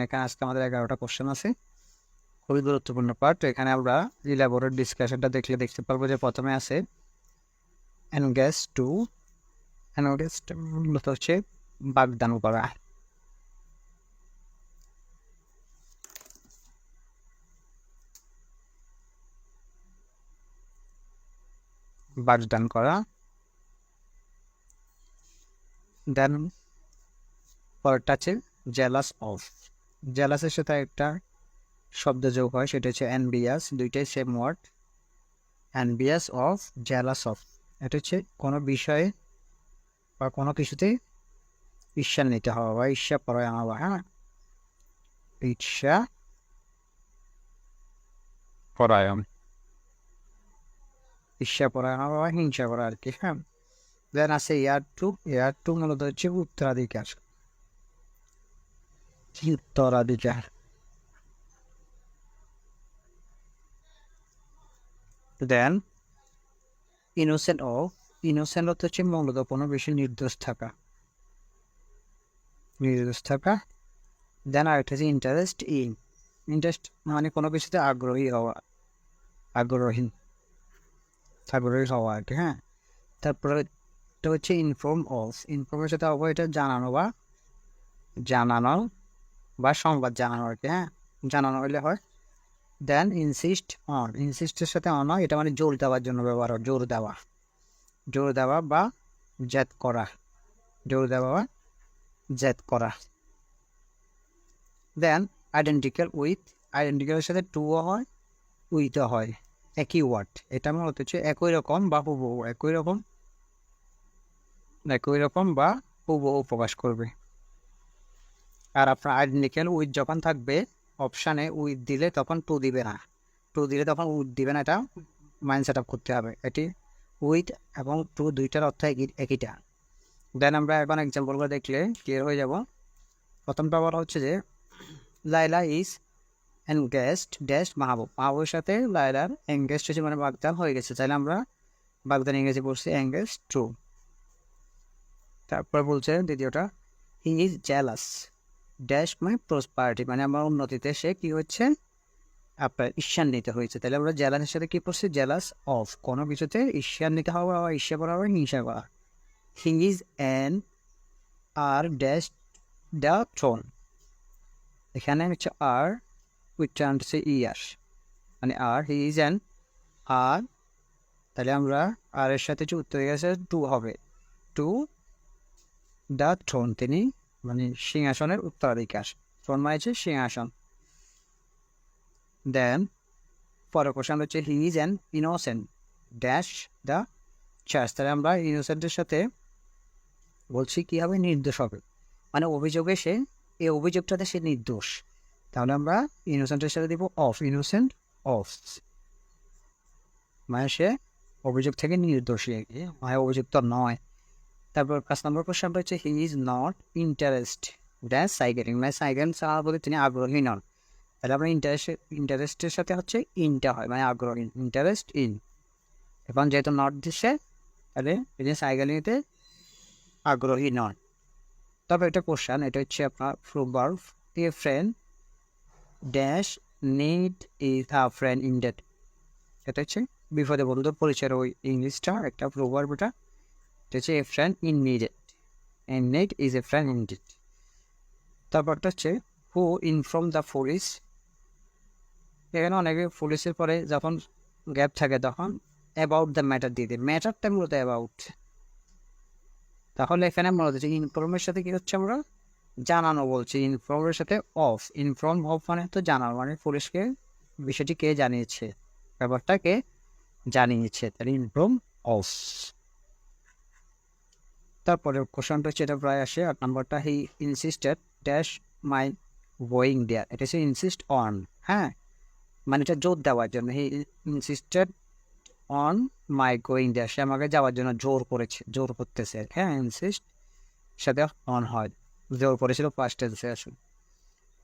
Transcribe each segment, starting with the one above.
এখানে আজকে আমাদের 11টা কোশ্চেন আছে, খুবই গুরুত্বপূর্ণ পার্ট। এখানে আমরা ইলাবোরেট ডিসকাশনটা দেখতে পারবো যে প্রথমে আছে এনগেজ টু। এনগেজ মূলত হচ্ছে বাগদান করা। বাগদান করা। দেন পরেরটা আছে জেলাস অফ। জেলাসের সাথে একটা শব্দ যোগ হয়, সেটা হচ্ছে এনবিয়াস। দুইটাই same word, envious of, jealous of. এটা হচ্ছে কোনো বিষয়ে বা কোনো কিছুতে ঈর্ষা নিতে হওয়া বা ঈর্ষা পরায়ণ হওয়া। হ্যাঁ, ঈর্ষা পরায়ণ, ঈর্ষা পরায়ণ হওয়া, হিংসা করা আর কি। হ্যাঁ, দেন আছে ইয়ার টু। ইয়ার টু মূলত হচ্ছে উত্তরাধিকার। উত্তরাধিকার। দেন ইনোসেন্ট অফ। ইনোসেন্ট অর্থ হচ্ছে মূলত কোনো বেশি নির্দোষ থাকা, নির্দোষ থাকা। দেন আরেকটা হচ্ছে ইন্টারেস্ট ইন। ইন্টারেস্ট মানে কোনো কিছুতে আগ্রহী হওয়া, আগ্রহী আগ্রহী হওয়া আর কি। হ্যাঁ, তারপরে এটা হচ্ছে ইনফর্ম অফ। ইনফর্মের সাথে হবো এটা জানানো বা জানানো বা সংবাদ জানানো আর কি। হ্যাঁ, জানানো হইলে হয়। দেন ইনসিস্ট অন। ইনসিস্টের সাথে অন হয়, এটা মানে জোর দেওয়ার জন্য ব্যবহার হয়। জোর দেওয়া, জোর দেওয়া বা জেদ করা, জোর দেওয়া বা জেদ করা। দেন আইডেন্টিক্যাল উইথ। আইডেন্টিক্যালের সাথে টুও হয়, উইথও হয়, একই ওয়ার্ড। এটা মূলত হচ্ছে একই রকম বা হুবহু, একই রকম, একই রকম বা হুবহু প্রকাশ করবে। আর আপনার আইডেন্টিক্যাল উইথ যখন থাকবে অপশানে, উইথ দিলে তখন টু দিবে না, টু দিলে তখন উইথ দিবে না। এটা মাইন্ড সেট আপ করতে হবে। এটি উইথ এবং টু দুইটার অর্থ একইটা। দেন আমরা এখন এক্সাম্পলগুলো দেখলে ক্লিয়ার হয়ে যাব। প্রথমটা বলা হচ্ছে যে লাইলা ইজ এনগেজড ড্যাশ মাহবুব। মাহবুবের সাথে লাইলার এনগেজড হচ্ছে মানে বাগদান হয়ে গেছে। তাহলে আমরা বাগদান ইংরেজি পড়ছি এনগেজ টু। তারপর বলছে দ্বিতীয়টা, he is jealous dash my prosperity, মানে আমার উন্নতিতে সে কি হচ্ছে, আপনার ঈর্ষান্বিত হয়েছে। তাহলে আমরা জেলাসের সাথে কি পড়ছি, জেলাস অফ, কোনো কিছুতে ঈর্ষান্বিত হওয়া বা ঈর্ষা করা বা হিংসা করা। He is an heir dash the throne. এখানে হচ্ছে আর উচ্চারণ হচ্ছে ইয়ার, মানে আর। হি ইজ অ্যান আর, তাহলে আমরা আর এর সাথে যে উত্তর গেছে টু হবে, টু দ্য থ্রোন, তিনি মানে সিংহাসনের উত্তরাধিকার। থ্রোন মানে হচ্ছে সিংহাসন। দেন পরের কোশ্চেন হচ্ছে হি is an innocent dash the charge. তাহলে আমরা ইনোসেন্টের সাথে বলছি কি হবে, নির্দোষ হবে, মানে অভিযোগে সে, এই অভিযোগটাতে সে নির্দোষ। তাহলে আমরা ইনোসেন্টের সাথে দিব অফ, ইনোসেন্ট অফ, মানে সে অভিযোগ থেকে নির্দোষী, মানে অভিযুক্ত নয়। তারপর 5 নম্বর কোশ্চেনটা হচ্ছে he is not interest dash cycling, মানে সাইকেল চালানোর প্রতি তিনি আগ্রহী নন। তাহলে আমরা ইন্টারেস্টের সাথে হচ্ছে ইনটা হয়, মানে আগ্রহী, ইন্টারেস্ট ইন। এখন যেহেতু নট দিচ্ছে, তাহলে তিনি সাইকেলিংতে আগ্রহী নন। তবে এটা কোশ্চেন, এটা হচ্ছে আপনার proverb. A friend dash need is a friend indeed. এটা হচ্ছে বিপদে বন্ধুর পরিচয়ের ওই ইংলিশটা একটা প্রুভার্ব। এটা হচ্ছে a friend in needed, and need is a friend indeed. তারপরটা হচ্ছে হু ইনফর্ম দ্য পুলিশ। এখানে অনেকে পুলিশের পরে যখন গ্যাপ থাকে তখন অ্যাবাউট দ্য ম্যাটার দিয়ে দেয়, ম্যাটারটা মূলত অ্যাবাউট। তাহলে এখানে মূলত হচ্ছে ইনফর্মের সাথে কি হচ্ছে, আমরা জানানো বলছি। ইনফর্মের সাথে অফ, ইনফর্ম অফ মানে তো জানানো, মানে পুলিশকে বিষয়টি কে জানিয়েছে, ব্যাপারটা কে জানিয়েছে, তাহলে ইনফর্ম অফ। তারপরে কোশ্চেনটা হচ্ছে, এটা প্রায় আসে 8 নম্বরটা, he insisted dash my going there. এটা হচ্ছে ইনসিস্ট অন। হ্যাঁ, মানে এটা জোর দেওয়ার জন্য, he insisted on my going there, সে আমাকে যাওয়ার জন্য জোর করেছে, জোর করতেছে। হ্যাঁ, ইনসিস্ট সাথে অন হয়, জোর করেছিল পাস্ট টেন্সে আসুন।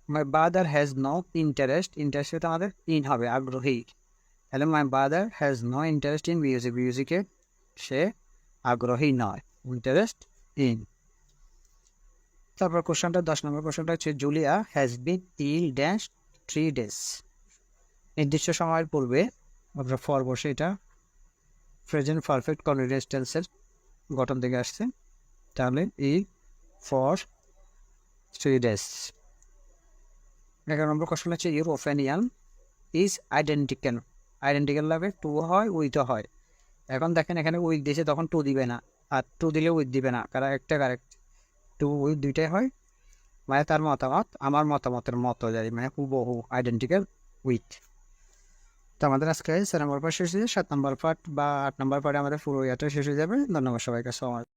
My brother has no interest, interest তো আমাদের ইন হবে, আগ্রহী। তাহলে my brother has no interest in music, মিউজিকে সে আগ্রহী নয়, ইন্টারেস্ট ইন। তারপর কোশ্চেনটা 10 নম্বর কোশ্চেনটা হচ্ছে Julia has been ill dash 3 days। নির্দিষ্ট সময়ের পূর্বে আমরা ফর বসে এটা প্রেজেন্ট পারফেক্ট কন্টিনিউয়াস টেন্সের গঠন থেকে আসছে, তাহলে এই ফর 3 days। 11 নম্বর কোশ্চেন হচ্ছে ইউরোফেনিয়ান ইজ আইডেন্টিক্যাল। আইডেন্টিক্যাল লাগে টু হয় উইথও হয়। এখন দেখেন এখানে উইথ দিয়েছে তখন টু দিবে না, আর টু দিলে উইথ দিবে না, কারেক্ট টু উইথ দুইটাই হয়। মানে তার মতামত আমার মতামতের মতো যাই, মানে হুবহু আইডেন্টিক্যাল উইথ। তো আমাদের আজকে 4 নম্বর পার্ট শেষ হয়ে 7 নম্বর পার্ট বা 8 নম্বর পার্টে আমাদের পুরো ইয়াটা শেষ হয়ে যাবে। ধন্যবাদ সবাইকে, সো মাচ।